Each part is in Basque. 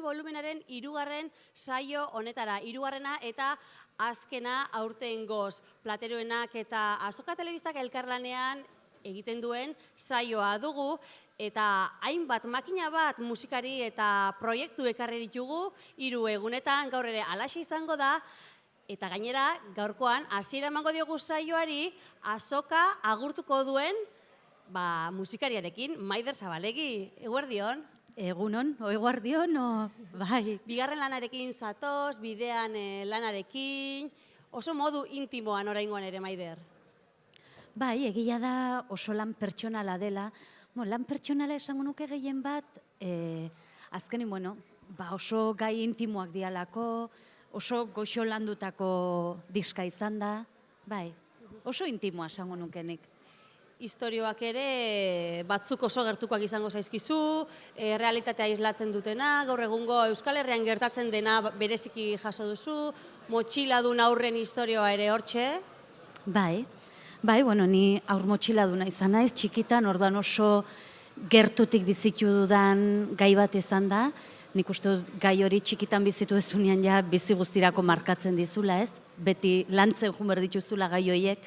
volumenaren 3. saio honetara. 3. eta azkena aurtengoz. Plateroenak eta Azoka Telebistak elkarlanean egiten duen saioa dugu. Eta hainbat makina bat musikari eta proiektu ekarri ditugu 3 egunetan, gaur ere halaxe izango da. Eta gainera, gaurkoan, hasiera emango diogu saioari, Azoka agurtuko duen musikariarekin, Maider Zabalegi. Eguerdion? Egunon, eguerdion, bai. Bigarren lanarekin zatoz, bidean lanarekin, oso modu intimoan oraingoan ere, Maider. Bai, egia da oso lan pertsonala dela. Lan pertsonala esango nuke gehien bat, azkenin, oso gai intimoak dialako, oso goxo landutako diska izan da, bai, oso intimoa esango nukenik. Historioak ere batzuk oso gertukoak izango zaizkizu, realitatea islatzen dutena, gaur egungo Euskal Herrian gertatzen dena bereziki jaso duzu, motxiladun aurren historioa ere hortxe. Bai, ni aur motxiladuna izan naiz, txikitan orduan oso gertutik bizitu dudan gai bat izan da. Nik uste dut gai hori txikitan bizitu ezunean ja bizi guztirako markatzen dizula, ez? Beti lantzen jumer dituzula gai horiek.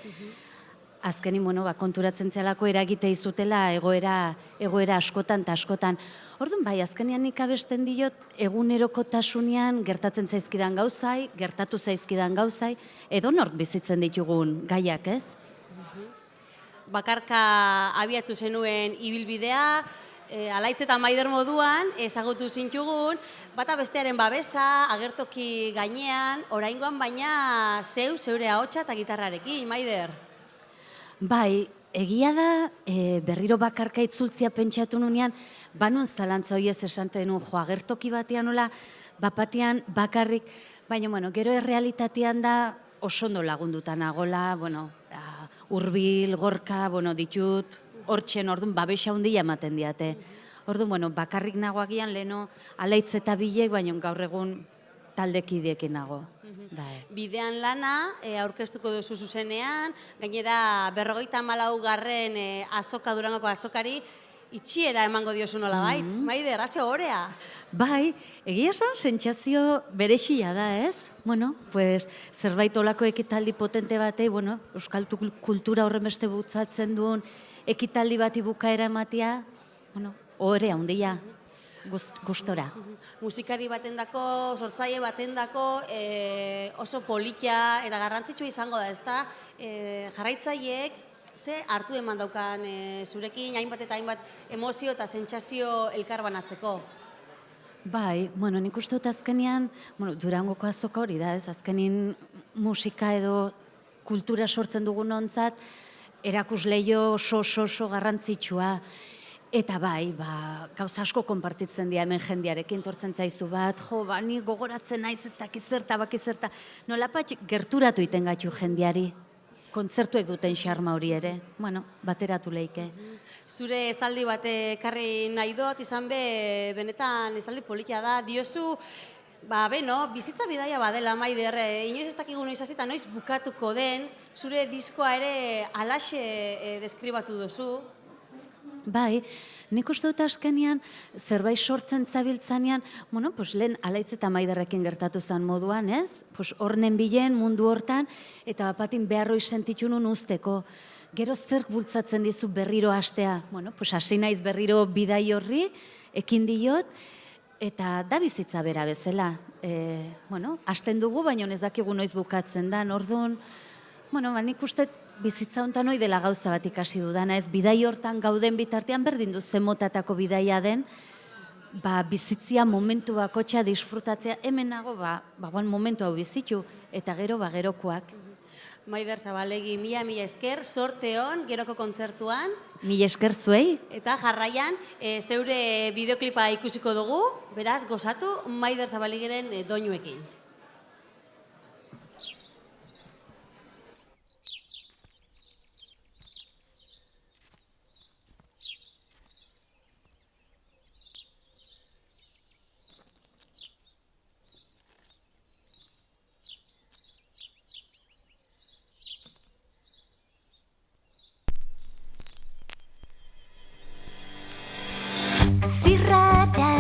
Azkenin, konturatzen zelako eragite izutela egoera askotan eta askotan. Orduan, bai, azkenean nik abesten diot egunerokotasunean gertatzen zaizkidan gauzai, gertatu zaizkidan gauzai, edo nork bizitzen ditugun gaiak, ez? Bakarka abiatu zenuen ibilbidea, Alaitz eta Maider moduan ezagutu zintugun, bata bestearen babesa, agertoki gainean, oraingoan baina zeure ahotsa eta gitarrarekin, Maider. Bai, egia da, berriro bakarka itzultzia pentsatu nunean, banun zalantza hoiez esanten nuen, agertoki batean nola, bapatean bakarrik, baina, gero errealitatean da oso ondo lagunduta nagola, hurbil, gorka, ditut, hortxen, orduan, babesa handia ematen diate. Orduan, bakarrik nagoagian leheno Alaitz eta Bilek, baina gaur egun taldekidiekin nago. Bidean lana, aurkeztuko duzu zuzenean, gainera 54. Azoka Durangoko azokari, itxiera emango diozu nola bait. Maider, haze orea. Bai, egia esan sentsazio berexia da, ez? Zerbait olako ekitaldi potente batei, euskal kultura horren beste bultzatzen duen ekitaldi bati bukaera ematea, ohore handia, gustora. Musikari batendako, sortzaile batendako oso politia eta garrantzitsua izango da, ezta? Jarraitzaileek ze hartu eman daukan zurekin hainbat eta hainbat emozio eta sentsazio elkarbanatzeko? Bai, nik uste dut azkenean, Durangoko azoka hori da, ez? Azkenin musika edo kultura sortzen dugun ontzat, erakusleio oso garrantzitsua. Eta bai, gauza asko konpartitzen dira hemen jendearekin tortzen zaizu bat, ni gogoratzen naiz ez dakizerta, bakizerta, nolapat gerturatu iten gaitu jendeari. Kontzertuek duten xarma hori ere, bateratu leike. Zure esaldi bat ekarri nahi dut, izan benetan esaldi politia da, diozu, bizitza bidaia badela, Maider, inoiz ez dakigu noiz hasita, noiz bukatuko den, zure diskoa ere halaxe deskribatu duzu. Bai, nik uste dut azkenean, zerbait sortzen zabiltzanean, lehen Alaitz eta Maiderrekin gertatu zen moduan, ez? Hornen bilen, mundu hortan, eta bapatin beharroi sentitu nun usteko. Gero zerk bultzatzen dizu berriro hastea? Hasi naiz berriro bidai horri, ekin diot, eta da bizitza bera bezala. Hasten dugu, baina ez dakigu noiz bukatzen da, orduan, nik uste bizitza honetan hoi dela gauza bat ikasi dudana, ez bidai hortan gauden bitartean berdin du zemotatako bidaia den, bizitzia momentu bakotxa disfrutatzea, hemen nago, momentu hau bizitu, eta gero gerokoak. Maider Zabalegi, mila esker, sorte hon, geroko kontzertuan. Mila esker zuei. Eta jarraian, zeure bideoklipa ikusiko dugu, beraz, gozatu Maider Zabalegiren doinuekin.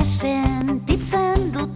Sentitzen dut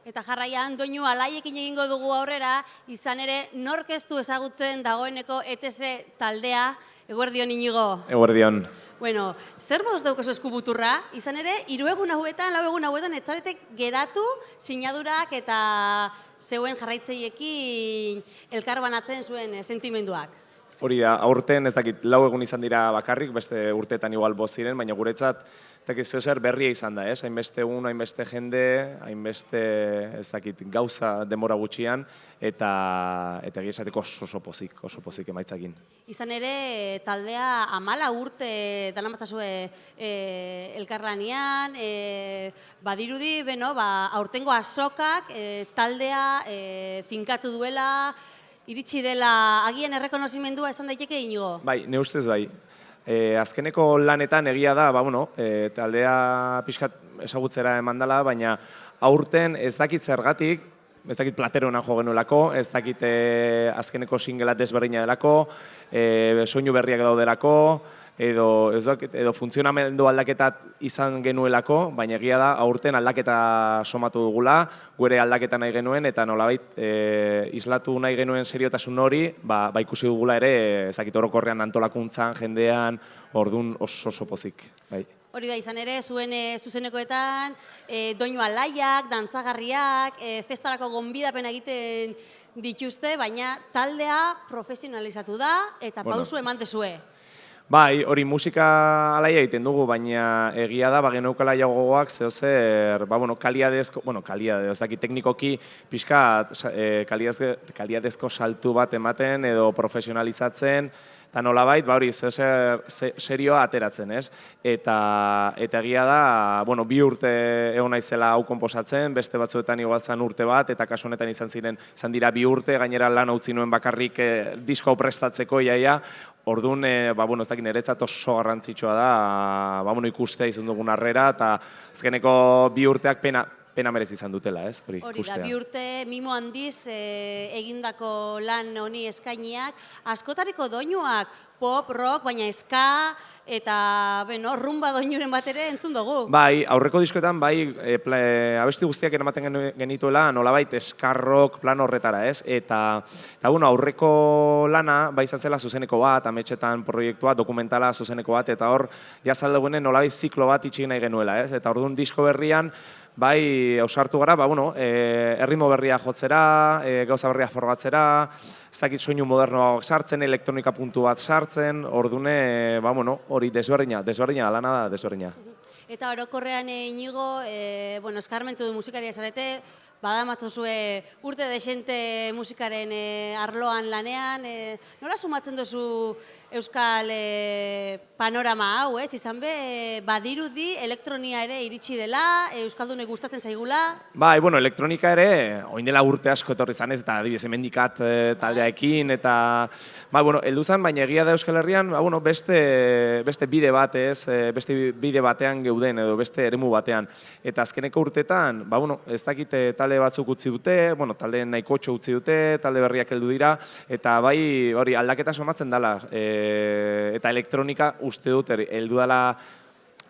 Eta jarraian, doinu alaiekin egingo dugu aurrera, izan ere, nork ez du ezagutzen dagoeneko ETS taldea, eguerdion Inigo. Eguerdion. Bueno, zer moduz daukazu eskubuturra? Izan ere, 3 egun hauetan, 4 egun hauetan, ez zaretek geratu sinadurak eta zeuen jarraitzeiekin elkarbanatzen zuen sentimenduak. Hori da, aurten ez dakit, 4 egun izan dira bakarrik, beste urteetan igual 5 ziren, baina guretzat, ez dakit zer berria izan da, ez? Hainbeste egun, hainbeste jende, hainbeste, ez dakit, gauza denbora gutxian, eta egia esateko oso pozik emaitzakin. Izan ere, taldea 14 urte daramatzazue elkarlanean, badirudi, aurtengo azokak taldea finkatu duela, iritsi dela agian errekonozimendua esan daiteke Inigo? Bai, ne ustez bai. Azkeneko lanetan egia da, taldea pixkat ezagutzera eman dela, baina aurten ez dakit zergatik, ez dakit Plateroena jo genuelako, ez dakit azkeneko singela desberdina delako, soinu berriak daudelako, edo funtzionamendu aldaketa izan genuelako, baina egia da aurten aldaketa somatu dugula, gure aldaketa nahi genuen, eta nolabait islatu nahi genuen seriotasun hori, ikusi dugula ere, ez dakit orokorrean antolakuntzan, jendean, ordun oso pozik. Bai. Hori da, izan ere, zuen zuzenekoetan, doinu alaiak, dantzagarriak, festarako gonbidapena egiten dituzte, baina taldea profesionalizatu da eta pausu eman dezue. Bai, hori musika alaia egiten dugu, baina egia da, geneukala gogoak zehozer, kaliadezko, ez dakit teknikoki pixka kaliadezko saltu bat ematen edo profesionalizatzen, eta nolabait, hori zehozer serioa ateratzen, ez? Eta egia da, 2 urte egon naizela hau konposatzen, beste batzuetan igual zan urte bat, eta kasu honetan izan dira 2 urte, gainera lan utzi nuen bakarrik disko prestatzeko iaia. Orduan, ez dakit, niretzat oso garrantzitsua da, ikustea izan dugun harrera, eta azkeneko 2 urteak pena merezi izan dutela, ez? Hori da, 2 urte mimo handiz egindako lan honi eskainiak, askotariko doinuak, pop, rock, baina ska, eta rumba doinuren bat ere entzun dugu. Bai, aurreko diskoetan, abesti guztiak eramaten genituela, nolabait eskarrok plan horretara, ez? Eta aurreko lana, izan zela zuzeneko bat, ametxetan proiektua, dokumentala zuzeneko bat, eta hor, jazaldegunen nolabait ziklo bat itxik nahi genuela, ez? Eta orduan disko berrian, ausartu gara, erritmo berria jotzera, gauza berria forgatzera, ez dakit soinu modernoak sartzen, elektronika puntu bat sartzen, ordune, hori desberdina, lana da desberdina. Eta orokorrean Inigo, eskarmentu du musikaria zarete, badamatzozue urte desente musikaren arloan lanean, nola sumatzen duzu euskal panorama hau, ez? Izan be, badirudi elektronia ere iritsi dela, euskaldune gustatzen zaigula? Bai, elektronika ere, oin dela urte asko etorri zanez, eta adibidez hemendikat taldeaekin, eta heldu zen, baina egia da Euskal Herrian, beste bide bat, ez? Beste bide batean geuden, edo beste eremu batean. Eta azkeneko urtetan, ez dakite talde batzuk utzi dute, talde nahikotxo utzi dute, talde berriak heldu dira, eta hori aldaketa somatzen dela, eta elektronika uste dut heldu dela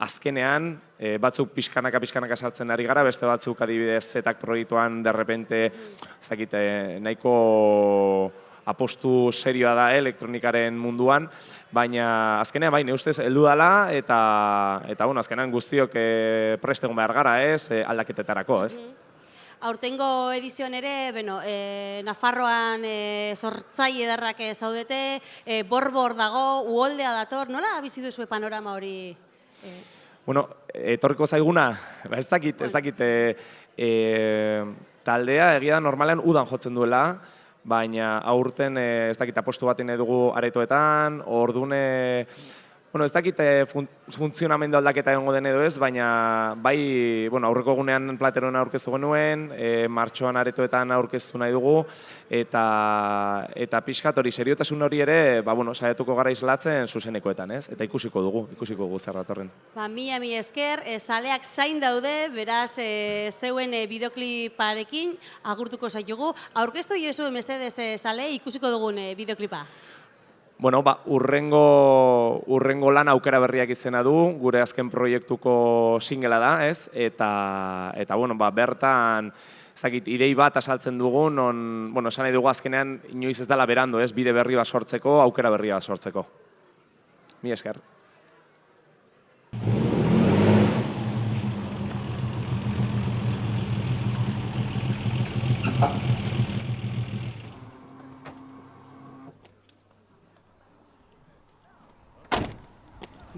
azkenean, batzuk pixkanaka sartzen ari gara, beste batzuk adibidez zetak proiektuan derrepente, ez dakite, nahiko apostu serioa da elektronikaren munduan, baina azkenean ne ustez heldu dela, eta azkenean guztiok prest egon behar gara, ez, aldaketetarako, ez? Aurtengo edizioan ere, Nafarroan sortzaile ederrak zaudete, borbor dago, uholdea dator, nola bizi duzue panorama hori? Etorriko zaiguna, ez dakit, taldea egia da normalean udan jotzen duela, baina aurten ez dakit apostu bat nahi dugu aretoetan, ordune, ez dakit funtzionamendu aldaketa egongo den edo ez, baina aurreko egunean Plateroena aurkeztu genuen, martxoan aretoetan aurkeztu nahi dugu, eta pixkat hori, seriotasun hori ere, saiatuko gara islatzen zuzenekoetan, ez? Eta ikusiko dugu zer datorren. Mila esker, zaleak zain daude, beraz, zeuen bideokliparekin agurtuko zaitugu. Aurkeztu jozu mesedez zale ikusiko dugun bideoklipa. Urrengo lan aukera berriak izena du, gure azken proiektuko singela da, ez? Eta bertan, ezakit, idei bat asaltzen dugun, esan nahi dugu azkenean inoiz ez dela berandu, ez, bide berri bat sortzeko, aukera berri bat sortzeko. Mila esker.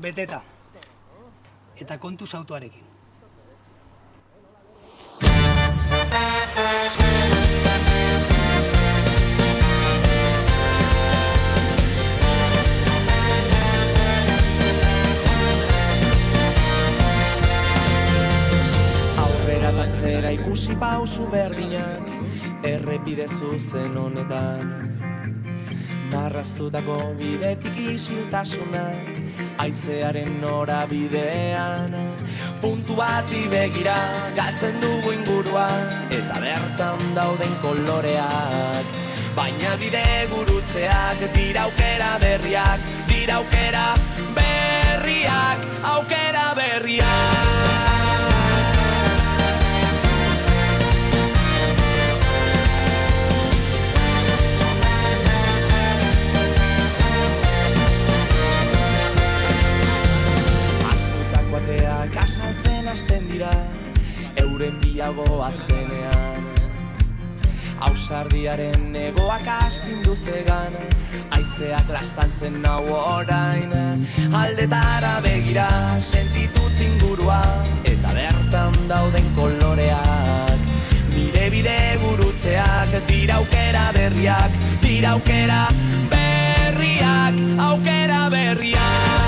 Beteta. Eta kontuz autoarekin. Aurrera batzera ikusi pausu berdinak, errepide zuzen honetan. Marraztutako bidetik isiltasuna, haizearen norabidean. Puntu bati begira, galtzen dugu ingurua, eta bertan dauden koloreak. Baina bide gurutzeak, dira aukera berriak, dira aukera berriak, aukera berriak. Bateak asaltzen hasten dira, euren biagoa zenean. Ausardiaren egoak astindu zegan, haizeak lastantzen nau orain. Aldetara begira, sentitu zingurua, eta bertan dauden koloreak. Nire bide gurutzeak, dira aukera berriak, dira aukera berriak, aukera berriak.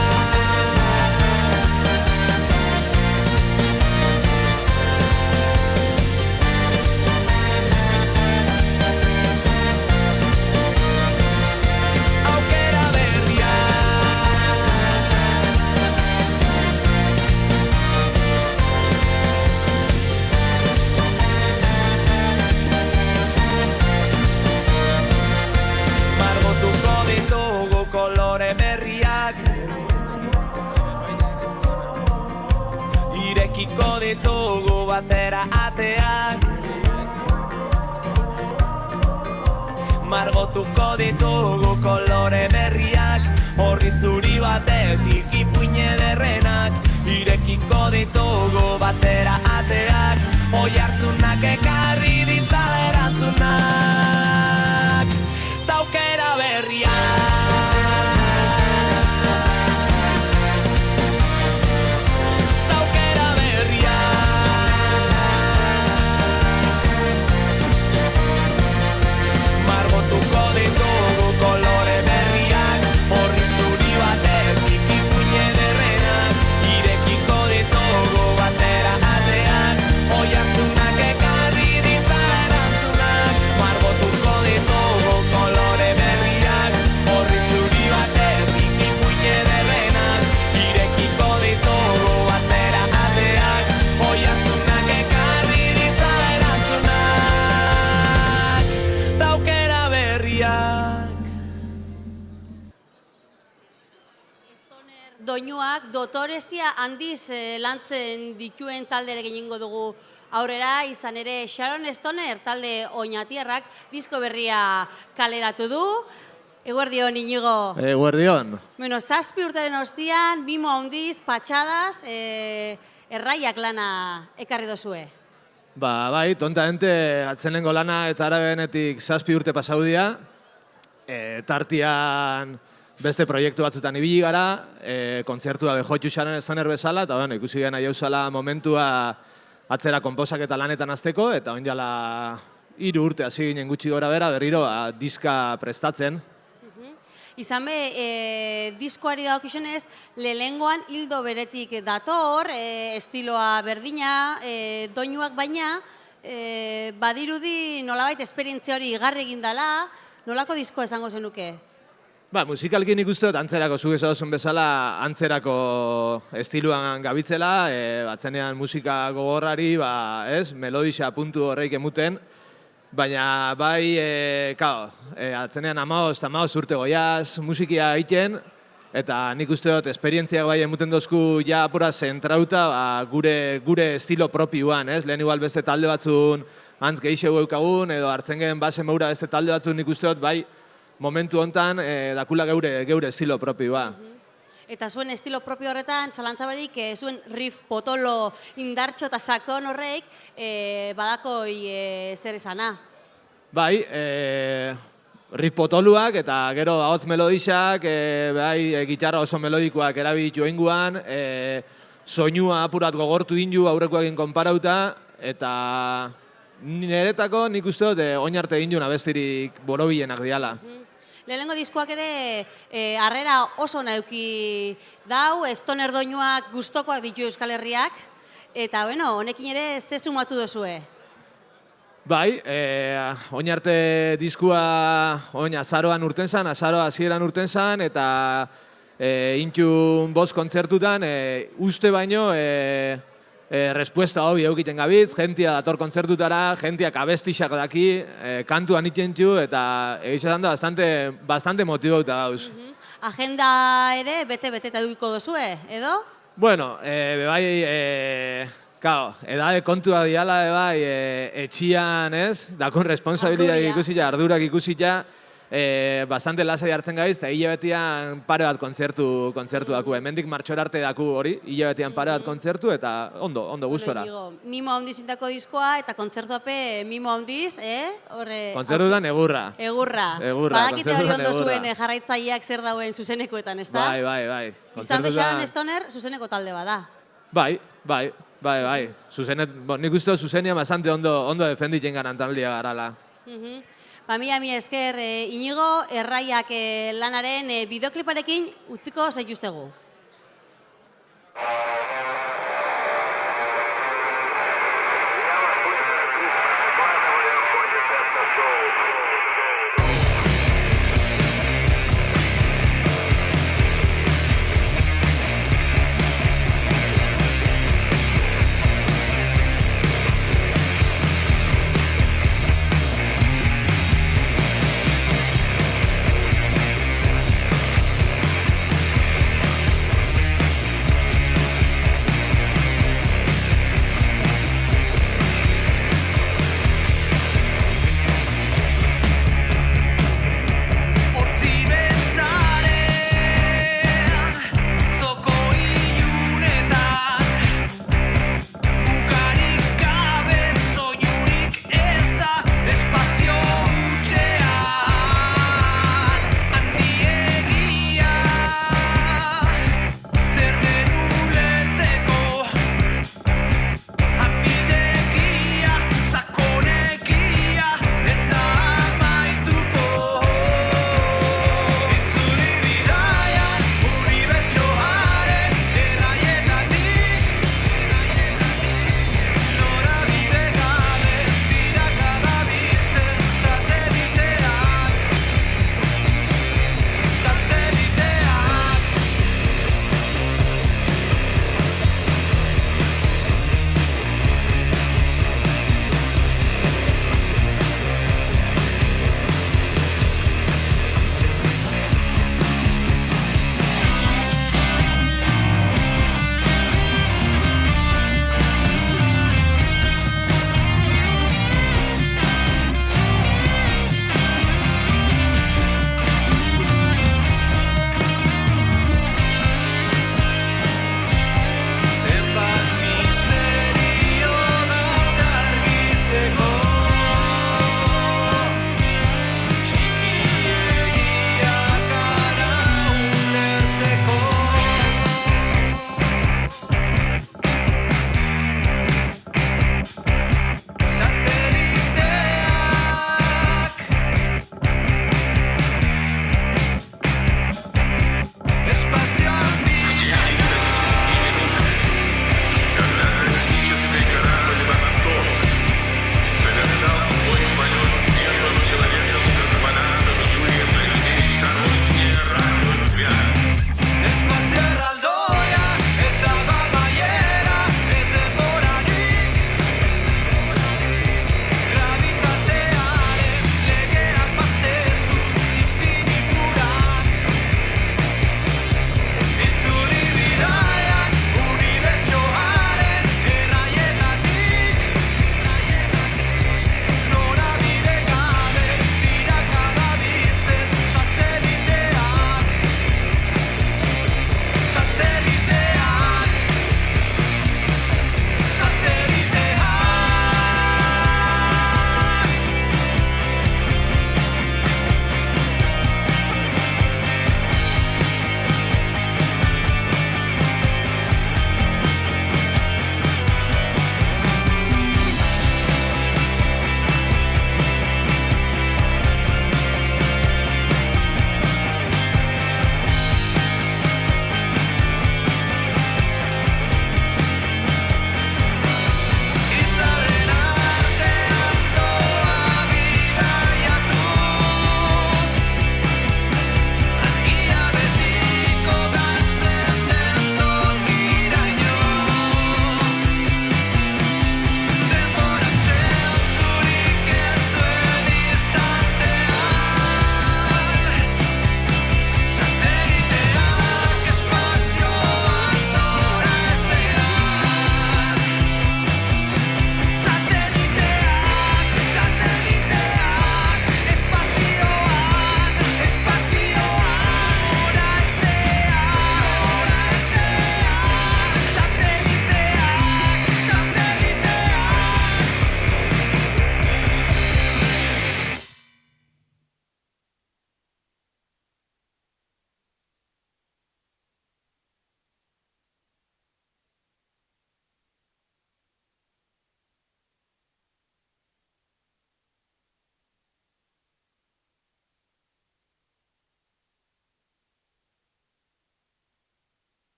Kolore berriak irekiko ditugu batera ateak, margotuko ditugu kolore berriak, horri zuri batetik ipuine derrenak, irekiko ditugu batera ateak, oi hartzunak ekarri ditzala erantzunak, taukera berriak. Doinuak dotorezia handiz lantzen dituen taldere gehiengo dugu aurrera, izan ere Sharon Stoner talde oñatierrak disko berria kaleratu du. Eguerdion, Inigo. Eguerdion. Bueno, 7 urteren ostian, bimo handiz, patxadas, erraiak lana ekarri dozue. Bai, tontamente atzenengo lana eta arabenetik 7 urte pasaudia. Tartian beste proiektu batzutan ibili gara, kontzertua behotxu Sharon Stoner bezala, eta ikusi gana jauzala momentua atzera konposak eta lanetan azteko, eta oin jala 3 urte hasi ginen gutxi gora bera, berriro diska prestatzen. Izan be, diskoari daukizionez, lehengoan hildo beretik dator, estiloa berdina, doinuak baina, badirudi nolabait esperientzia hori igarri egin dela, nolako diskoa esango zenuke? Musikalki nik uste dut antzerako zuk esan bezala antzerako estiluan gabitzela, batzenean musika gogorrari, melodisa puntu horreik emuten, baina bai, atzenean 15 urte goiaz, musikia egiten, eta nik uste dut esperientziak bai emuten dozku ja apura zentrauta gure estilo propioan, lehen igual beste talde batzun antz gehiago eukagun, edo hartzen gen base meura beste talde batzuk nik uste dut, bai, momentu hontan dakula geure estilo propioa. Eta zuen estilo propio horretan, zalantzabarik, zuen riff potolo indartxo eta sakon horreik, badakoi zer esana. Bai, riff potoluak eta gero ahotz melodixak, bai, gitarra oso melodikoak erabilitu einguan, soinua apurat gogortu indu aurrekoekin konparauta, eta niretako nik uste dut oin arte egin abestirik borobilenak diala. Lehenengo diskoak ere harrera oso nauki dau, stoner doinuak gustokoak ditu Euskal Herriak, eta bueno, honekin ere ze sumatu duzue? Bai, oin arte diskua oin azaroan urten zan, azaroa hasieran urten zan, eta intxun 5 kontzertutan uste baino respuesta hobi eukiten gabiz, jentia dator kontzertutara, jentiak abestixak daki, kantuan itxentxu, eta egizan da bastante motibauta gauz. Agenda ere bete-beteta duiko duzue, edo? Bueno, bebai, edade kontua diala, bebai, etxian, ez? Dakon responsabilidad ikusita, ardurak ikusita, bastante lasai hartzen gaiz, eta hilabetian pare bat kontzertu daku. Hemendik martxora arte daku hori, hilabetian pare bat kontzertu, eta ondo gustora. Mimo handiz intako diskoa, eta kontzertuape mimo handiz, Kontzertutan egurra. Egurra. Badakite hori ondo zuen jarraitzaileak zer dauen zuzenekuetan, ez da? Bai. Izan Sharon Stoner zuzeneko talde bada. Bai. Nik uste dut zuzenia bastante ondo defenditzen garan taldia garala. Mila esker, Inigo, Erraiak lanaren bideokliparekin utziko zaituztegu.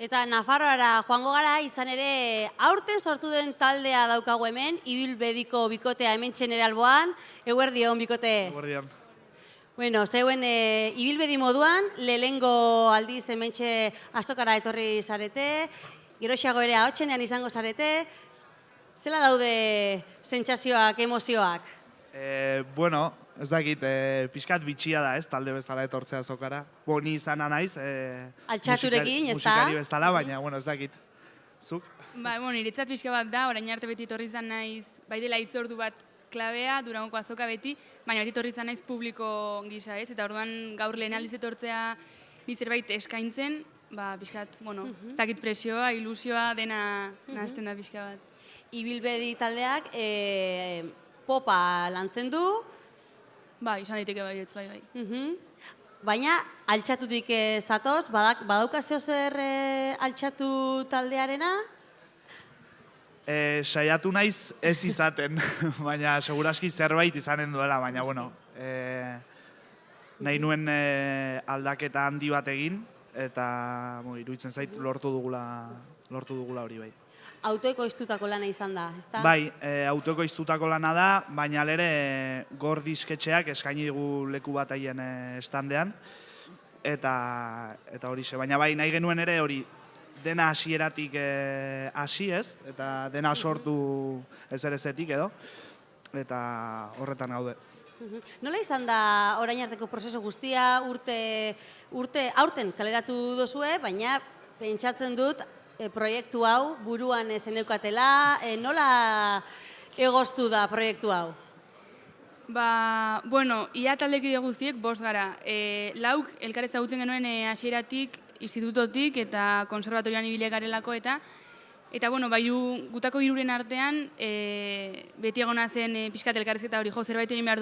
Eta Nafarroara joango gara, izan ere, aurten sortu den taldea daukagu hemen, Ibilbediko bikotea hemen txenere alboan, eguerdion bikote. Eguerdion. Bueno, zeuen Ibilbedi moduan, lehengo aldiz hementxe azokara etorri zarete, geroxeago ere ahotsenean izango zarete, zela daude sentsazioak, emozioak? Bueno, ez dakit, pixkat bitxia da, ez, talde bezala etortzea azokara. Ni izana naiz, Altxaturekin, ezta? musikari bezala, baina, bueno, ez dakit. Zuk? Ba, niretzat pixka bat da, orain arte beti etorri izan naiz, bai dela hitzordu bat klabea, Durangoko azoka beti, baina beti etorri izan naiz publiko gisa, ez? Eta orduan gaur lehen aldiz etortzea ni zerbait eskaintzen, ba, pixkat, ez dakit presioa, ilusioa, dena nahasten da pixka bat. Ibilbedi taldeak popa lantzen du, Izan daiteke bai, ez bai. baina altxatutik zatoz, badaukazio zer altxatu taldearena? Saiatu naiz ez izaten, baina seguraski zerbait izanen duela, baina, bueno, nahi nuen aldaketa handi bat egin, eta iruditzen zait lortu dugula hori bai. Autoekoiztutako lana izan da, ezta? Bai, autoekoiztutako lana da, baina alere Gor disketxeak eskaini digu leku bat haien estandean, eta horixe. Baina bai, nahi genuen ere hori dena hasieratik hasi ez, eta dena sortu ezerezetik edo, eta horretan gaude. Nola izan da orain arteko prozesu guztia, aurten kaleratu duzue, baina pentsatzen dut proiektu hau buruan zeneukatela, nola egoztu da proiektu hau? Ia taldekide guztiek 5 gara. Lauk elkar ezagutzen genuen hasieratik, institutotik eta konserbatorian ibile garelako eta gutako 3 artean beti egona zen pixkat elkarrizketa hori zerbait egin behar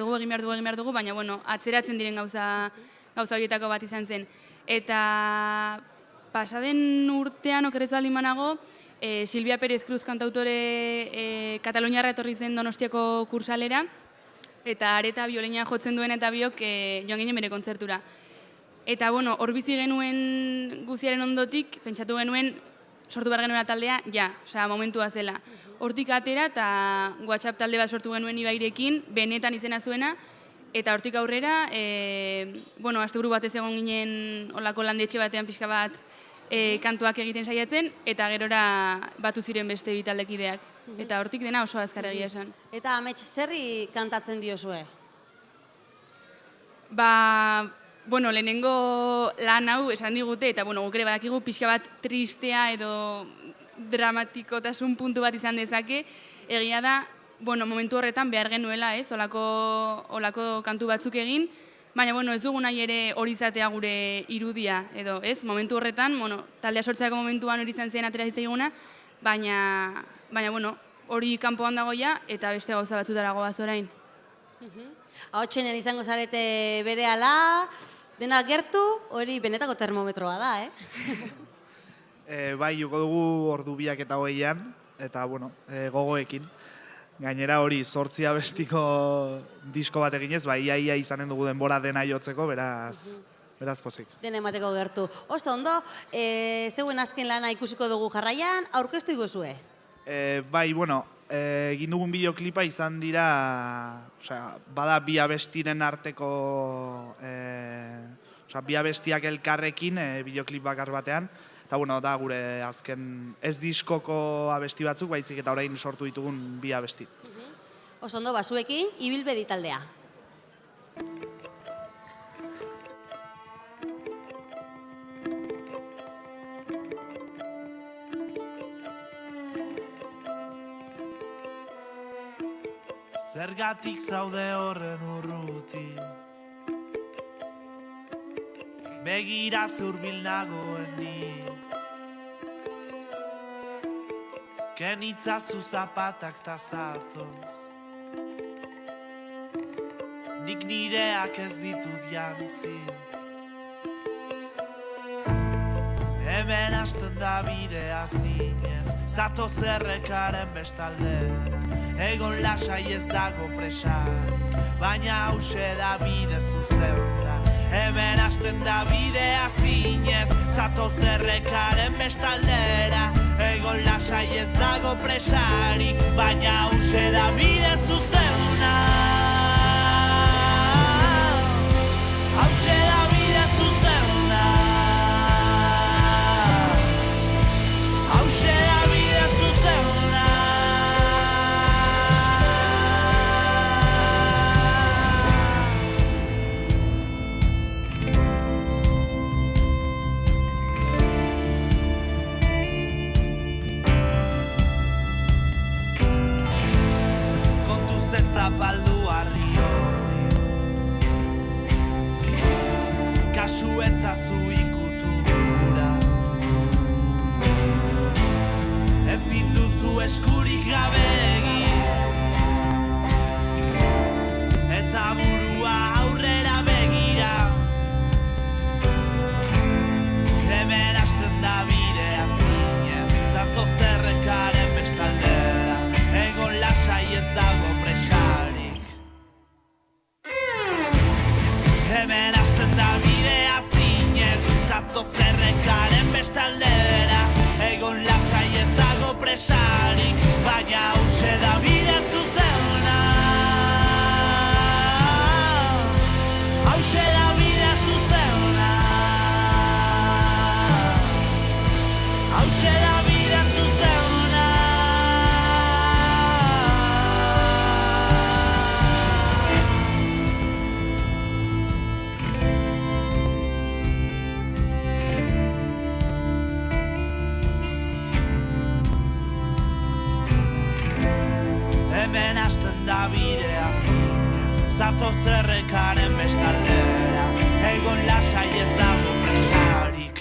dugu, baina atzeratzen diren gauza horietako bat izan zen. Eta pasaden urtean okerrezu aldin banago, Silvia Pérez Cruz kantautore kataluniarra etorri zen Donostiako kursalera, eta areta biolina jotzen duen eta biok joan ginen bere kontzertura. Eta hor bizi genuen guziaren ondotik, pentsatu genuen sortu behar genuen taldea, momentua zela. Hortik atera eta WhatsApp talde bat sortu genuen Ibairekin, benetan izena zuena, eta hortik aurrera, asteburu batez egon ginen olako landetxe batean pixka bat kantuak egiten saiatzen, eta gerora batu ziren beste bi taldekideak. Eta hortik dena oso azkar egia esan. Eta amets, zerri kantatzen diozue? Lehenengo lan hau esan digute, eta guk ere badakigu pixka bat tristea edo dramatikotasun puntu bat izan dezake. Egia da, momentu horretan behar genuela, olako kantu batzuk egin, baina ez dugu nahi ere hori izatea gure irudia, edo momentu horretan, taldea sortzeako momentuan hori izan zen atera zitzaiguna, baina hori kanpoan dagoia eta beste gauza batzutara goaz orain. Ahotsenean izango zarete berehala, dena gertu, hori benetako termometroa da, Bai, joko dugu ordu 2:20 eta, gogoekin. Gainera hori 8 abestiko disko bat eginez, ia izanen dugu denbora dena jotzeko, beraz pozik. Dena emateko gertu. Oso ondo, zeuen azken lana ikusiko dugu jarraian, aurkeztu iguzue? Bai, egin dugun bideoklipa izan dira, bada bi abestiren arteko, bi abestiak elkarrekin bideoklip bakar batean, eta da gure azken ez diskoko abesti batzuk, baizik eta orain sortu ditugun bi abesti. Oso ondo, zuekin, Ibilbedi taldea. Zergatik zaude horren urruti, begira zurbil nagoen ni, kenitzazu zapatak tazatoz, nik nireak ez ditut jantzi. Hemen hasten da bidea zinez, zatoz errekaren bestaldera, egon lasai ez dago presarik, baina hause da bide zuzena. Hemen hasten da bidea zinez, zatoz errekaren bestaldera, bestaldera, egon lasai ez dago presarik, baina hause da bide zuzena. Hause da bide zuzena. Hause da bide zuzena. Kontuz ez zapaldu harri hori, kasu etzazu ikutu gura, ezin duzu eskurik gabe egin, eta burua aurrera begira. Hemen hasten da bidea zinez, datoz errekaren bestaldera, egon lasai ez dago presarik. Hemen hasten da bidea zinez, datoz errekaren bestaldera, egon lasai ez dago presarik, baina hause da bide zuzena. Hause da bide zuzena. Hause da bide zuzena. Hemen hasten da bidea zinez, zatoz errekaren bestaldera, egon lasai ez dago presarik.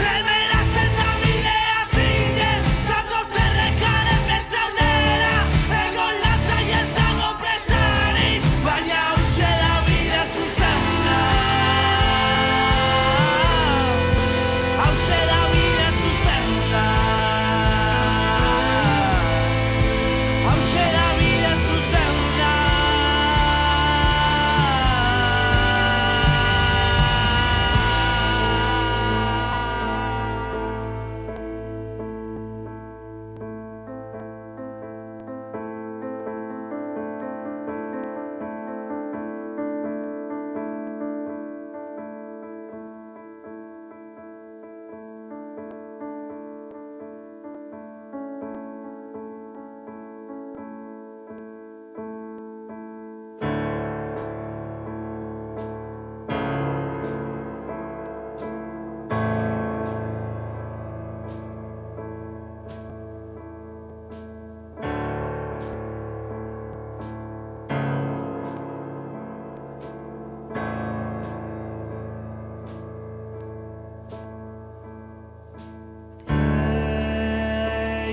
Hemen hasten da bidea zinez, zatoz errekaren bestaldera, egon lasai ez dago presarik, baina hause da bide zuzena. Hause da bide zuzena. Hause da bide zuzena.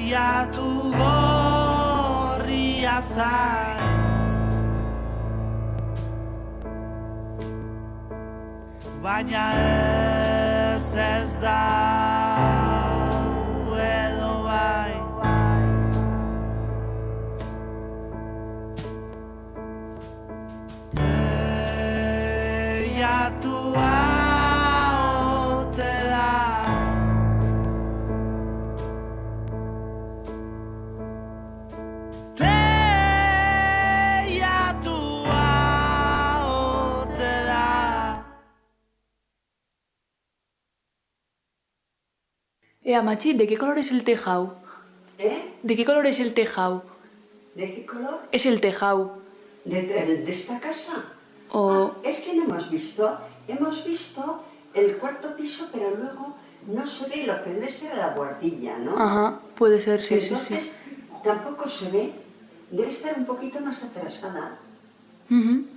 Teiatu gorria zain, baina ez da edo bai. Teiatua ote da, teiatua ote da. Machi, ¿de qué color es el tejado? ¿De qué color es el tejado? ¿De qué color? Es el tejado. ¿De esta casa? O... Es que no hemos visto el cuarto piso, pero luego no se ve lo que debe ser la guardilla, ¿no? Ajá, puede ser, sí, Entonces, sí, sí. tampoco se ve, debe estar un poquito más atrasada. Ujú.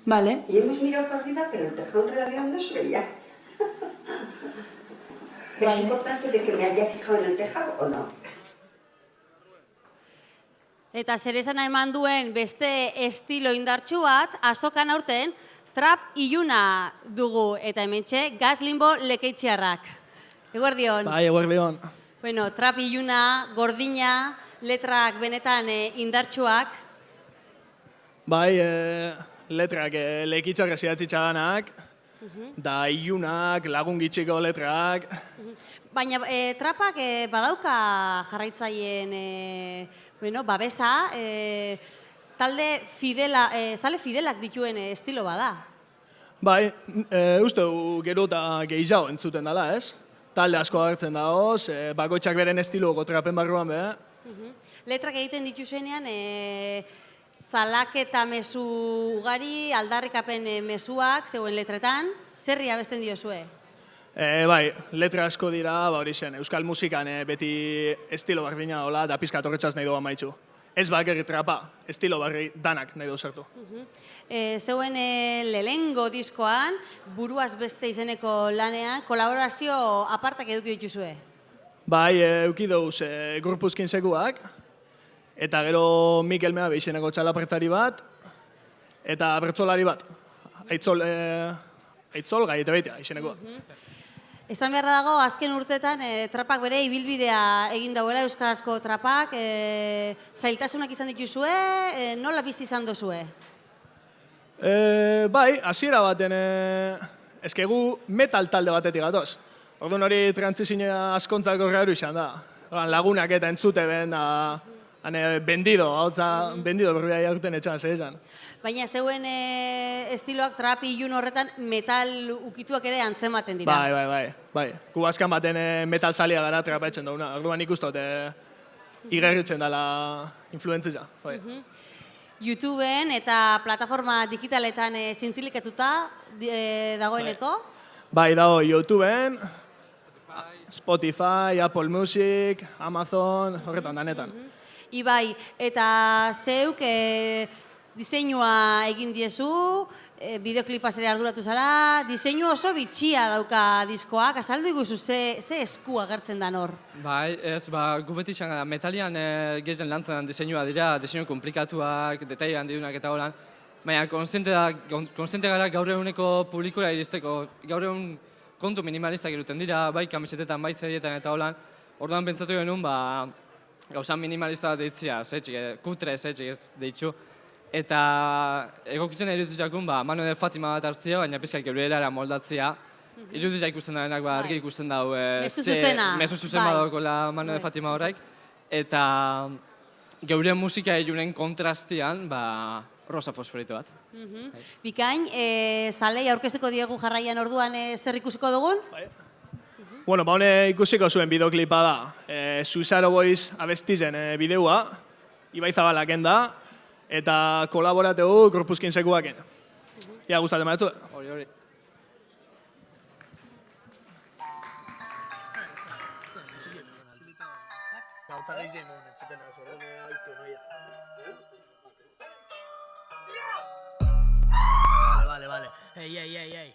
Vale. Y hemos mirado para arriba, pero el tejado en realidad no se veía. ¿Es importante de que me haya fijado en el tejado o no? Eta zer esana eman duen beste estilo indartsu bat, azokan aurten, trap iluna dugu, eta hementxe Gas Limbo Lekeitziarrak. Eguerdion. Bai, eguerdion. Bueno, trap iluna, gordina, letrak benetan indartsuak. Bai, letrak Lekeitziarra zidatzitxaganak, Da ilunak, lagun gitxiko letrak. Baina trapak badauka jarraitzaileen babesa, talde fidela, zale fidelak dituen estilo bada. Bai, uste du gero eta gehiago entzuten dela, ez? Talde asko agertzen dagoz, bakoitzak beren estiloko trapen barruan beha. Letrak egiten dituzenean, zalaketa mezu ugari, aldarrikapen mezuak, zeuen letretan, zerri abesten diozue? Bai, letra asko dira, hori zen, euskal musikan beti estilo bardina dola, da pizkat horretzaz nahi doa maitzu. Ez bakarri trapa, estilo barri danak nahi du zertu. Zeuen lehengo diskoan, buruaz beste izeneko lanean, kolaborazio apartak eduki dituzue? Bai, euki dauz grupuzkin sekuak, eta gero Mikel Meabe izeneko txalapartari bat, eta bertsolari bat, Aitzol Gai eta baitea izenekoa. Esan beharra dago, azken urtetan trapak bere ibilbidea egin dauela euskarazko trapak, zailtasunak izan dituzue, nola bizi izan dozue? Bai, hasiera baten, eskegu metal talde batetik gatoz. Orduan hori trantzizioa askontzako raru izan da. Lagunak eta entzute ben, bendido, bendido berbea jaurten etxan zehezan. Baina zeuen estiloak trap ilun horretan metal ukituak ere antzematen dira. Bai. Gu azkan baten metal salia gara trapa etxen dauna. Orduan ikustot igerritzen dela influentzia. YouTubeen eta plataforma digitaletan zintzilikatuta dagoeneko? Bai, dago YouTubeen, Spotify, Apple Music, Amazon, horretan danetan. Ibai, eta zeuk diseinua egin diezu, bideoklipaz ere arduratu zara, diseinu oso bitxia dauka diskoak, azaldu iguzu ze esku agertzen da nor? Bai, ez, gu beti izan gara, metalian gehien lantzen diseinua dira, diseinu komplikatuak, detaile handidunak eta holan, baina konstiente gara gaur eguneko publikura iristeko, gaur egun kontu minimalistak iruten dira, bai kamisetetan, bai zedietan eta holan, orduan pentsatu genuen, gauza minimalista bat deitzia, kutre ez deitzu, eta egokitzen irudituzakun, Mano de Fatima bat hartzia, baina pizkak geure erara moldatzia. Iruditza ikusten darenak, argi ikusten dau, mezu zuzen badaukela Mano de Fatima horreik. Eta geure musika irunen kontrastian, rosa fosforito bat. Bikain, zalei aurkezteko diegu jarraian orduan zer ikusiko dugun? Bueno, hone ikusiko zuen bideoklipa da. Suicide Boys abestizen bideoa, Ibai Zabalaken da, eta kolaborategu grupuzkin sekuaken. Ia gustatzen baitzu? Hori. Vale. Ei.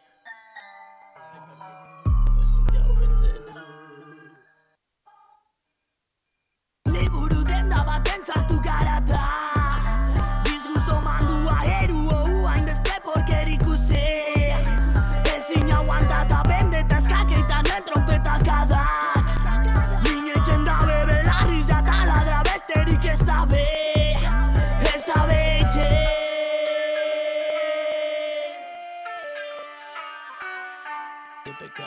Liburu denda baten sartu gara da, disgusto mandua eruo hainbeste porker ikusi, ezin aguanta da bendeta eskakeitan trompetakadak, mineitzen dabe belarriz atala grabesterik ez dabe etxe. EPK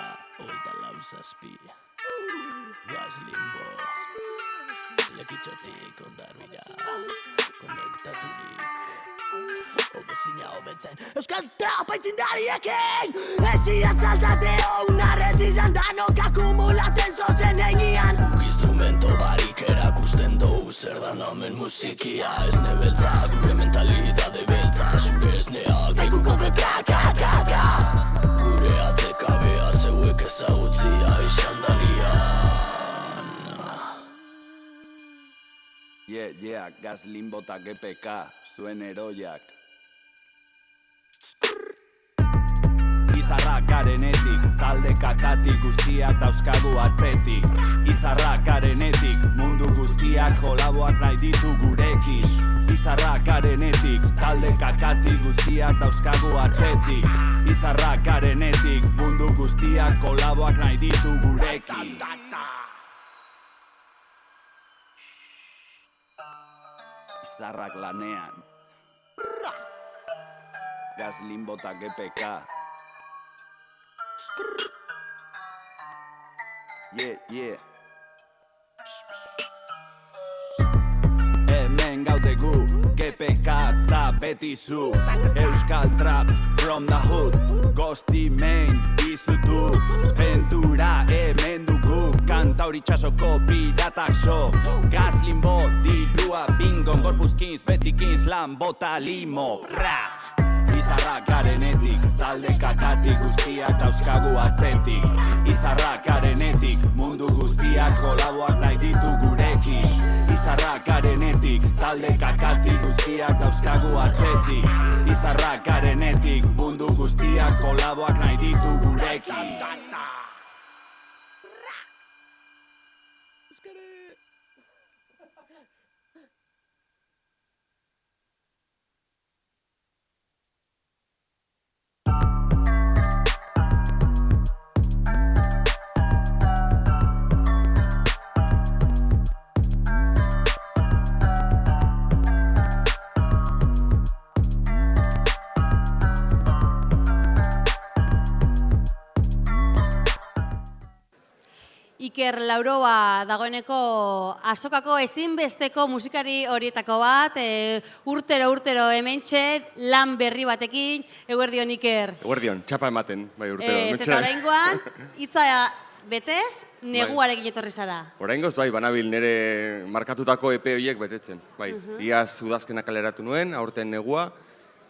24 Gas Limbo Lekitxotik ondarrira Konektaturik Obezina hobetzen Euskal trapa itzindariekin Ezia saltateo unarrez izan danok akumulaten zozen egian Instrumento barik erakusten dugu zer dan hamen musikia Ez nebeltza, gure mentalidade beltza Zure esneak Gaikuko kaka Gure atzekabea zeuek ezagutzia izan dalian Gas Limbo eta GPK, zuen eroiak Izarrak garenetik, talde kakatik guztiak dauzkagu atzetik Izarrak garenetik, mundu guztiak kolaboak nahi ditu gurekin Izarrak garenetik, talde kakatik guztiak dauzkagu atzetik Izarrak garenetik, mundu guztiak kolaboak nahi ditu gurekin Izarrak lanean Gas Limbo eta GPK Yeah. Hemen gaude gu, GPK eta beti zu. Euskal Trap from the hood, Ghosti main izutu. Ventura hemen dugu, kanta hori txasoko piratak so. Gaz limbo, dirua bingo, gorpuzkins, betikins, lan bota limo. Izarrak garenetik, talde kakatik guztiak dauzkagu atzetik. Izarrak garenetik, mundu guztiak kolaboak nahi ditu gurekin. Izarrak garenetik, talde kakatik guztiak dauzkagu atzetik. Izarrak garenetik, mundu guztiak kolaboak nahi ditu gurekin. Iker Lauroa dagoeneko azokako ezinbesteko musikari horietako bat, urtero hementxe lan berri batekin, eguerdion Iker. Eguerdion, txapa ematen, bai urtero. Eta oraingoan, hitza betez, neguarekin etorri zara. Oraingoz, bai, banabil nire markatutako EP horiek betetzen. Bai, iaz udazkenak kaleratu nuen, aurten negua,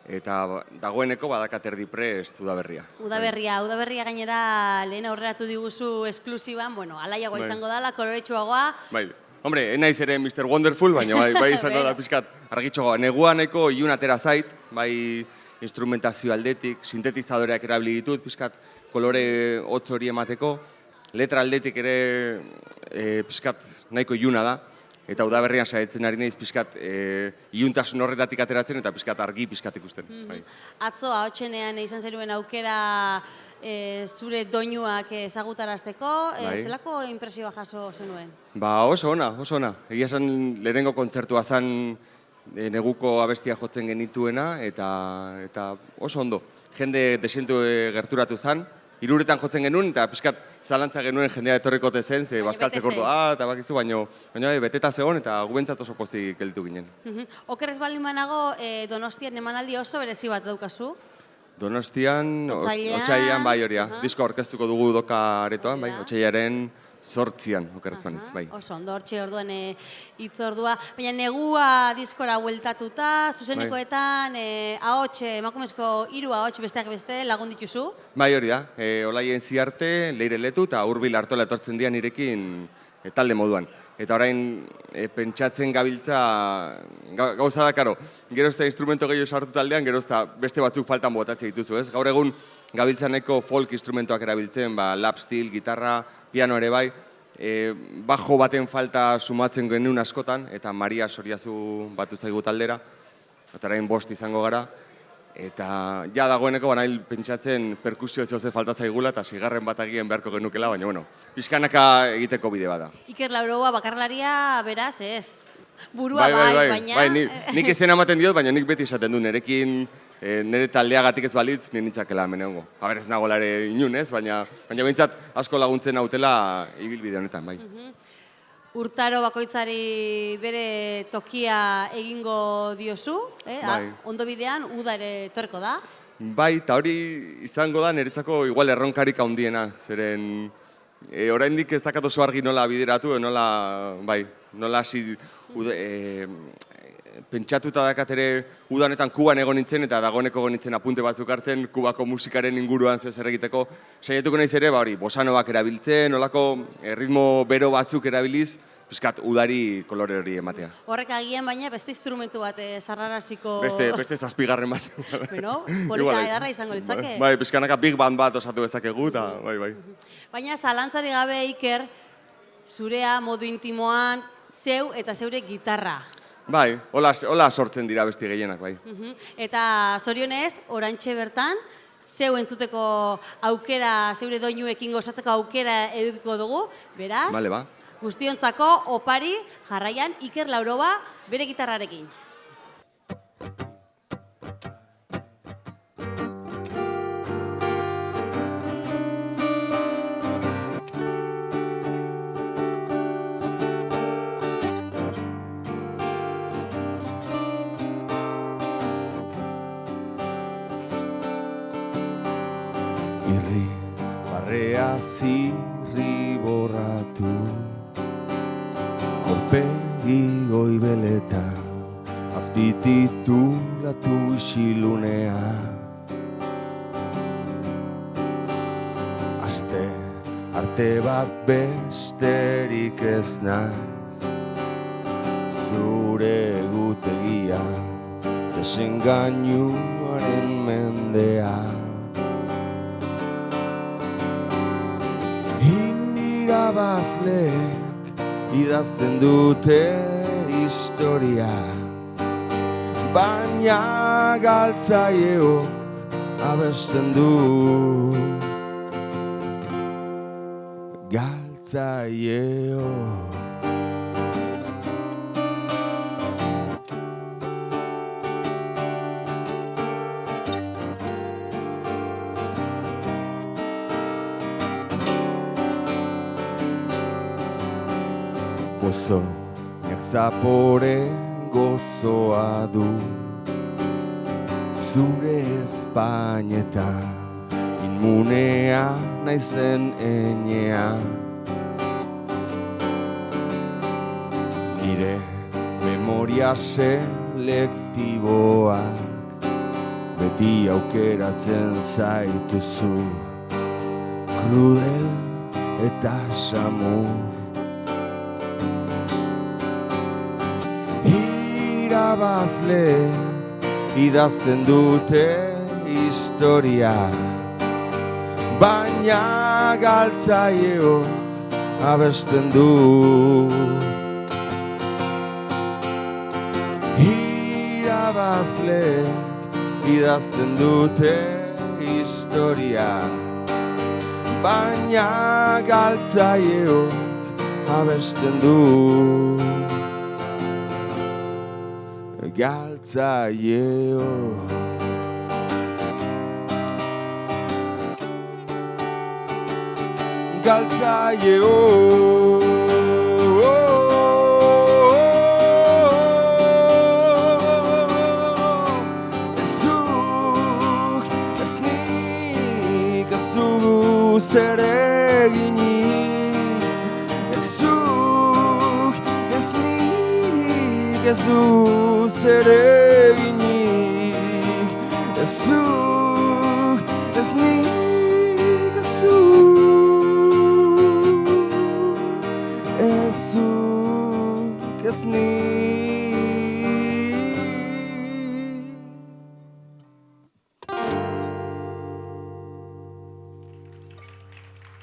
eta dagoeneko badakat erdi prest udaberria. Udaberria gainera lehen aurreratu diguzu esklusiban, bueno, alaiagoa izango dala, koloretsuagoa. Bai, hombre, enaiz ere Mr. Wonderful, baina bai izango da pixkat argitxoagoa. Negua nahiko ilun atera zait, bai instrumentazio aldetik, sintetizadoreak erabili ditut, pixkat kolore hotz hori emateko, letra aldetik ere pixkat nahiko iluna da. Eta udaberrian saiatzen ari naiz pixkat iluntasun horretatik ateratzen eta pixkat argi pixkat ikusten. Atzo ahotsenean izan zenuen aukera zure doinuak ezagutarazteko, zelako inpresioa jaso zenuen? Ba oso ona. Egia esan lehenengo kontzertua zen neguko abestia jotzen genituena eta oso ondo. Jende desientu gerturatu zen. Hiruretan jotzen genuen, eta pixkat zalantza genuen jendea etorrikote zen, ze bazkaltzeko ordu, eta bakizu, baina beteta zegoen, eta gubentzat oso pozik gelditu ginen. Oker ez baldin banago, Donostian emanaldi oso berezi bat daukazu? Donostian, otsailean, bai horia. Disko orkestuko dugu doka aretoan, bai, otsailaren 8an, oker ez baniz, bai. Oso, ondo, hortxe orduan hitzordua. Baina negua diskora hueltatuta, zuzenikoetan, emakumezko 3 ahots besteak beste lagun dituzu? Bai hori da, Olaien Ziarte, Leire Letu eta Urbil Artola etortzen dira nirekin talde moduan. Eta orain pentsatzen gabiltza gauza da, karo, gero ez da instrumento gehiago sartu taldean, gero ez da beste batzuk faltan botatzen dituzu, ez? Gaur egun gabiltzaneko folk instrumentoak erabiltzen, lap steel, gitarra, piano ere bai, bajo baten falta sumatzen genuen askotan, eta Maria Soriazu batu zaigu taldera, eta orain 5 izango gara, eta ja dagoeneko banail pentsatzen perkusio ez falta zaigula, eta 6. bat agien beharko genukela, baina bueno, pixkanaka egiteko bide bada. Iker Lauroa bakarlaria beraz, ez? Burua baina... Bai, nik izena ematen diot, baina nik beti esaten du nerekin, nire taldeagatik ez balitz, nintzakela hemen egongo. Aber ez nagoela ere inun, ez? Baina behintzat asko laguntzen nautela ibilbide honetan, bai. Urtaro bakoitzari bere tokia egingo diozu, ondo bidean, uda ere etorko da. Bai, eta hori izango da niretzako igual erronkarik handiena, zeren oraindik ez dakat oso argi nola bideratu, nola hasi pentsatuta dakat ere udanetan Kuban egon nintzen eta dagoeneko egon nintzen apunte batzuk hartzen Kubako musikaren inguruan zer egiteko. Saietuko naiz ere, bosanovak erabiltzen, olako ritmo bero batzuk erabiliz, pixkat udari kolore hori ematea. Horrek agian baina beste instrumentu bat zarraraziko... Beste 7. bat. Bueno, polita edarra izango litzake. Bai, pixkanaka big band bat osatu bezakegu eta bai. Baina zalantzari gabe, Iker, zurea modu intimoan, zeu eta zeure gitarra. Bai, hola sortzen dira besti gehienak, bai. Eta zorionez, orantxe bertan, zeu entzuteko aukera, zeure doinuekin gozatzeko aukera edukiko dugu, beraz, guztiontzako opari jarraian Iker Lauroa bere gitarrarekin. zirriborratu, aurpegi goibeleta, azpititulatu isilunea. Aste arte bat besterik ez naiz, zure egutegia, desengainuaren mendea. Irabazleek idazten dute historia, baina galtzaileok abesten du. Galtzaileok. Gozoak zapore gozoa du, zure espainetan inmunea naizen enea. Nire memoria selektiboak beti aukeratzen zaituzu, krudel eta samur. Irabazleek idazten dute historia, baina galtzaileok abesten du. Irabazleek idazten dute historia, baina galtzaileok abesten du. Galtzaileok. Galtzaileok. Ezuk, ez nik, ez dugu zer eginik. Ezuk, ez nik, ez du zer eginik. Ezuk, ez nik, ez du. Ezuk, ez nik.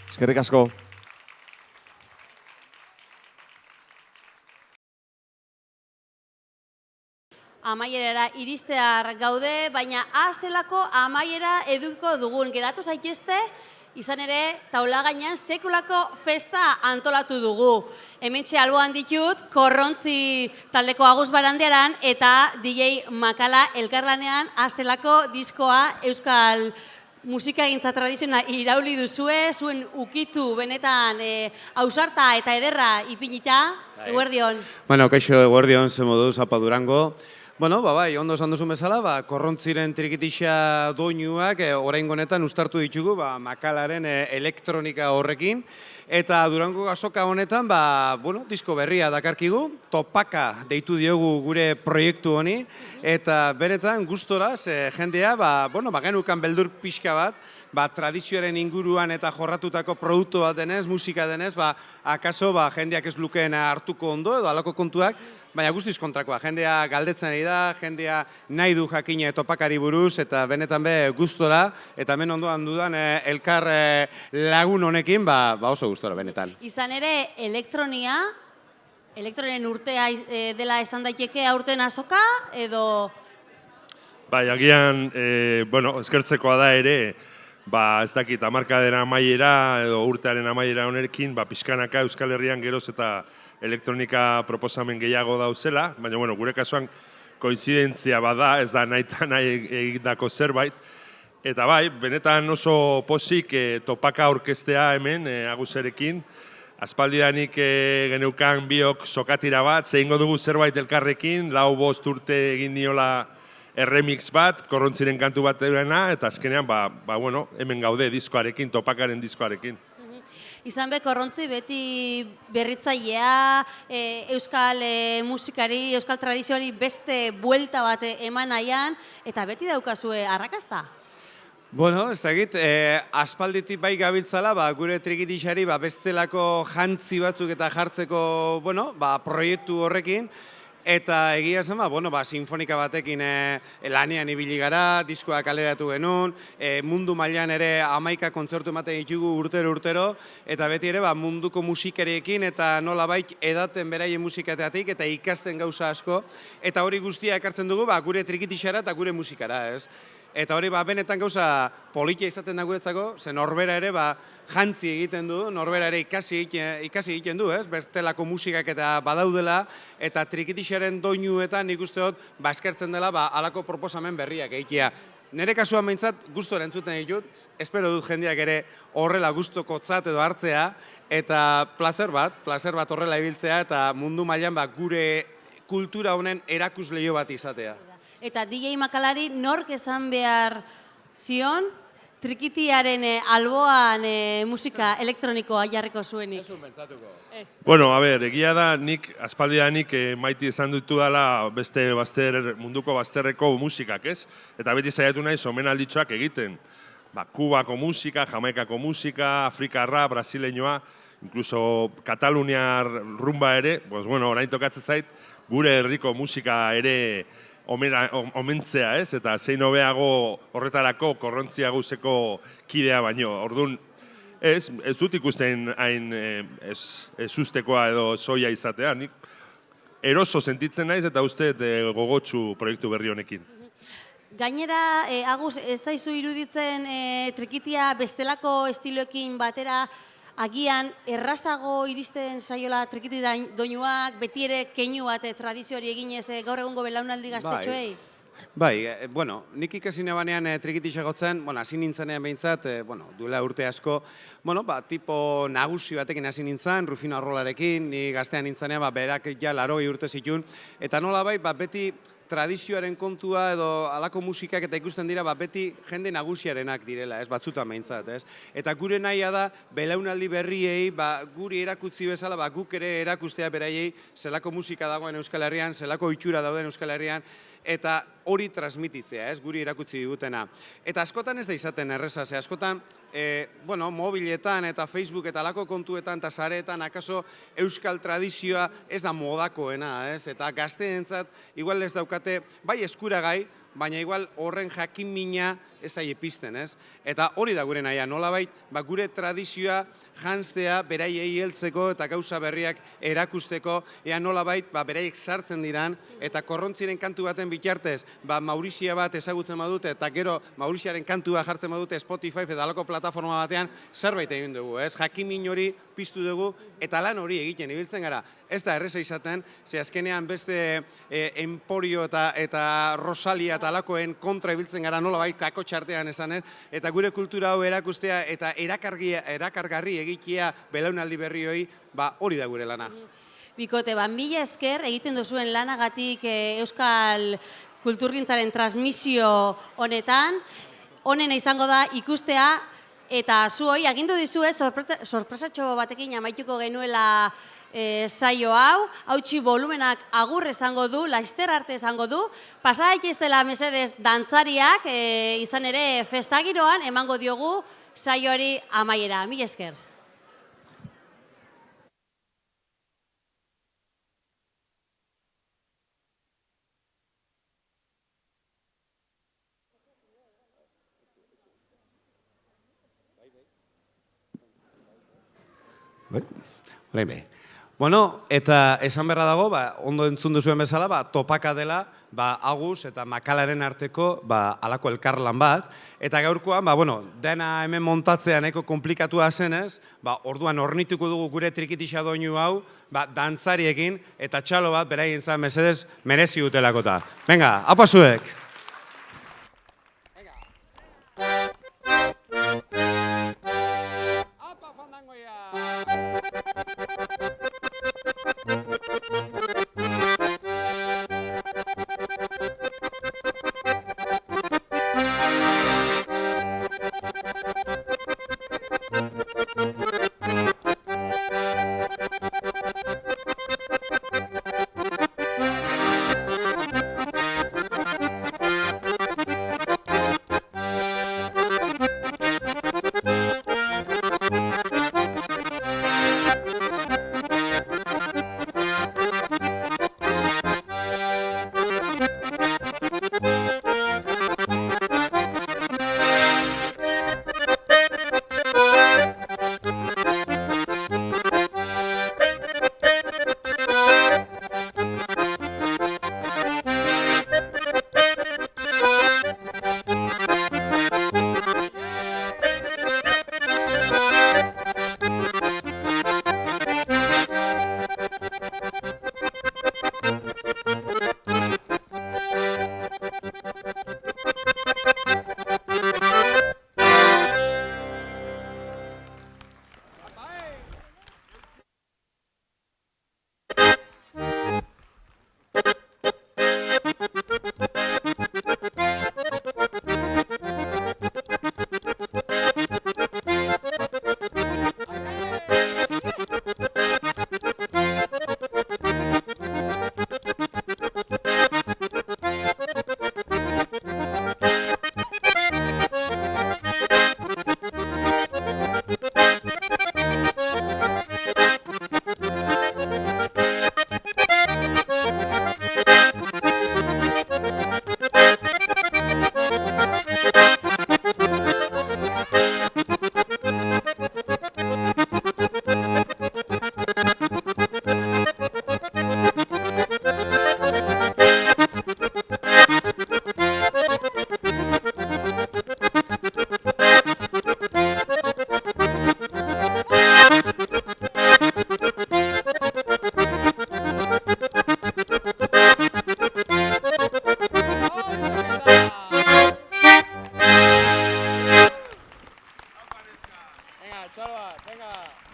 Eskerrik asko. Amaierara iristear gaude, baina azelako amaiera edukiko dugun. Geratu zaitezte, izan ere, taula gainean sekulako festa antolatu dugu. Hementxe alboan ditut, Korrontzi taldeko Agus Barandiaran eta DJ Makala elkarlanean azelako diskoa euskal musikagintza tradizionala irauli duzue, zuen ukitu benetan ausarta eta ederra ipinita, eguerdion. Bueno, kaixo eguerdion, ze moduz, apa Durango. Bueno, bai, ondo esan duzun bezala, Korrontziren trikitixa doinuak oraingo honetan uztartu ditugu Makalaren elektronika horrekin. Eta Durango azoka honetan, disko berria dakarkigu, Topaka deitu diogu gure proiektu honi, eta benetan gustoraz jendea, genukan beldur pixka bat, tradizioaren inguruan eta jorratutako produktu bat denez, musika denez, akaso jendeak ez lukeen hartuko ondo edo alako kontuak, baina guztiz kontrakoa, jendea galdetzen ari da, jendea nahi du jakine Topakari buruz, eta benetan gustora, eta hemen ondoan dudan elkar lagun honekin, oso gustora benetan. Izan ere, elektronen urtea dela esan daiteke aurten azoka, edo... Bai, agian, eskertzekoa da ere, ez dakit, hamarkadaren amaiera edo urtearen amaiera honekin, pixkanaka Euskal Herrian geroz eta elektronika proposamen gehiago dauzela, baina gure kasuan koinzidentzia bada, ez da nahi egindako zerbait. Eta benetan oso pozik Topaka orkestea hemen, Aguserekin. Aspaldidanik geneukan biok sokatira bat, zehingo dugu zerbait elkarrekin, 4-5 urte egin niola remix bat, Korrontziren kantu bat duena, eta azkenean, hemen gaude diskoarekin, Topakaren diskoarekin. Izan be, Korrontzi beti berritzailea, euskal musikari, euskal tradizioari beste buelta bat eman nahian, eta beti daukazue arrakasta. Bueno, ez dakit, aspalditik bai gabiltzala, gure trikitixari bestelako jantzi batzuk eta jartzeko, proiektu horrekin, eta egia zen, sinfonika batekin lanean ibili gara, diskoak kaleratu genuen, mundu mailan ere 11 kontzertu ematen ditugu urtero, eta beti ere munduko musikariekin eta nolabait edaten beraien musikateatik eta ikasten gauza asko, eta hori guztia ekartzen dugu gure trikitixara eta gure musikara, ez? Eta hori benetan gauza politia izaten da guretzako, zen norbera ere jantzi egiten du, norbera ere ikasi egiten du, ez? Bestelako musikak eta badaudela, eta trikitixaren doinuetan nik uste dut eskertzen dela halako proposamen berriak egitea. Nere kasuan behintzat gustora entzuten ditut, espero dut jendeak ere horrela gustokotzat edo hartzea, eta plazer bat horrela ibiltzea, eta mundu mailan gure kultura honen erakusleio bat izatea. Eta DJ Makalari nork esan behar zion trikitiaren alboan musika elektronikoa jarriko zuenik? Bueno, egia da, aspaldianik maite izan dutu dela beste munduko bazterreko musikak, ez? Eta beti saiatu naiz omenalditxoak egiten. Kubako musika, Jamaikako musika, Afrikarra, Brasileñoa, incluso Kataluniar rumba ere, orain tokatzen zait, gure herriko musika ere omentzea, ez? Eta zein hobeago horretarako Korrontzia guzeko kidea baino. Orduan, ez dut ikusten hain ezustekoa edo soia izatea. Nik eroso sentitzen naiz eta uste gogotsu proiektu berri honekin. Gainera, Agus, ez zaizu iruditzen trikitia bestelako estiloekin batera agian errazago iristen saiola trikiti doinuak, beti ere keinu bat tradizioari eginez gaur egungo belaunaldi gaztetxoei? Bai, nik ikasi nebanean trikitixa gotzen, hasi nintzenean behintzat, duela urte asko, tipo nagusi batekin hasi nintzen, Rufino Arrolarekin, ni gaztean nintzenean, berak ja 80 urte zituen, eta nola beti tradizioaren kontua edo halako musikak eta ikusten dira beti jende nagusiarenak direla, ez batzutan behintzat, ez? Eta gure nahia da, belaunaldi berriei, guri erakutzi bezala, guk ere erakustea beraiei, zelako musika dagoen Euskal Herrian, zelako itxura dauden Euskal Herrian, eta hori transmititzea, ez, guri erakutsi digutena. Eta askotan ez da izaten erreza, askotan, mobiletan eta Facebook eta halako kontuetan eta sareetan akaso euskal tradizioa ez da modakoena, ez? Eta gazteentzat igual ez daukate, bai eskuragai, baina igual horren jakin-mina ez aie pizten, ez? Eta hori da gure nahia, nolabait, gure tradizioa janztea beraiei heltzeko eta gauza berriak erakusteko, ea nolabait, beraiek sartzen diran, eta Korrontziren kantu baten bitartez, Maurizia bat ezagutzen badute, eta gero Mauriziaren kantua jartzen badute Spotify eta halako plataforma batean, zerbait egin dugu, ez? Jakin-min hori piztu dugu, eta lan hori egiten ibiltzen gara. Ez da erreza izaten, ze azkenean beste Emporio eta Rosalia eta halakoen kontra ibiltzen gara nolabait kako txartean esanen, eta gure kultura hau erakustea eta erakargarri egitea belaunaldi berrioi, hori da gure lana. Bikote, mila esker egiten duzuen lanagatik euskal kulturgintzaren transmisio honetan, honena izango da ikustea, eta zuoi agindu dizuet sorpresatxo batekin amaituko genuela saio hau, hautsi volumenak agur esango du, laster arte esango du, pasa daiteztela mesedez dantzariak, izan ere festagiroan emango diogu saioari amaiera. Mila esker. Bueno, eta esan berra dago, ondo entzun duzuen bezala, topaka dela, Agus eta Makalaren arteko halako elkarlan bat, eta gaurkoan, dena hemen montatzea nahiko komplikatua zenez, orduan ornituko dugu gure trikitixa doinu hau, dantzariekin, eta txalo bat, beraien zan mesedez, merezi dutelakota. Venga, apa zuek! Salva, venga.